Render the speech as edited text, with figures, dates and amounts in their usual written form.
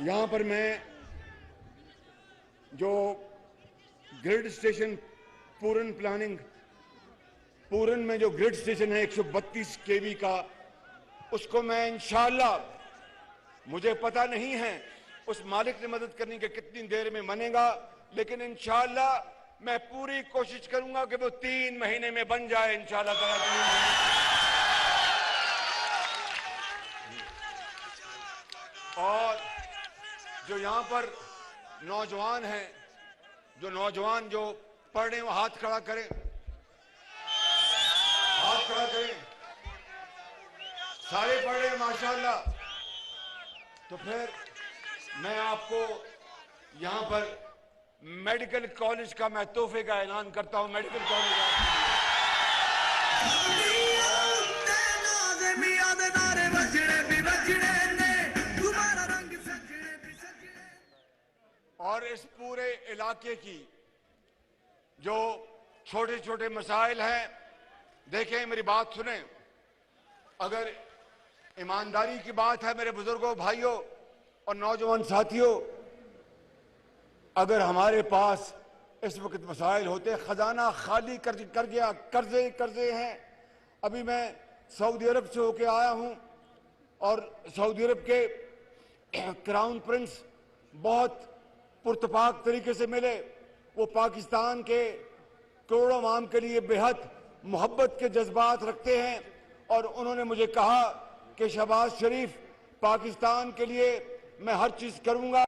यहाँ पर मैं जो ग्रिड स्टेशन पूरन में जो ग्रिड स्टेशन है 132 केवी का, उसको मैं इंशाअल्लाह, मुझे पता नहीं है उस मालिक ने मदद करने के कितनी देर में बनेगा, लेकिन इंशाअल्लाह मैं पूरी कोशिश करूंगा कि वो 3 महीने में बन जाए इंशाअल्लाह ताला। और जो यहाँ पर नौजवान हैं, जो पढ़ रहे हैं, वो हाथ खड़ा करें, सारे पढ़ रहे हैं माशाअल्लाह। तो फिर मैं आपको यहाँ पर मेडिकल कॉलेज का मैं तोहफे का ऐलान करता हूँ। मेडिकल कॉलेज और इस पूरे इलाके की जो छोटे छोटे मसाइल हैं, देखें मेरी बात सुने, अगर ईमानदारी की बात है मेरे बुजुर्गों, भाइयों और नौजवान साथियों, अगर हमारे पास इस वक्त मसाइल होते, खजाना खाली कर गया, कर्जे हैं। अभी मैं सऊदी अरब से होके आया हूं और सऊदी अरब के क्राउन प्रिंस बहुत पुरतपाक तरीके से मिले। वो पाकिस्तान के करोड़ों आवाम के लिए बेहद मोहब्बत के जज्बात रखते हैं और उन्होंने मुझे कहा कि शहबाज शरीफ, पाकिस्तान के लिए मैं हर चीज करूंगा।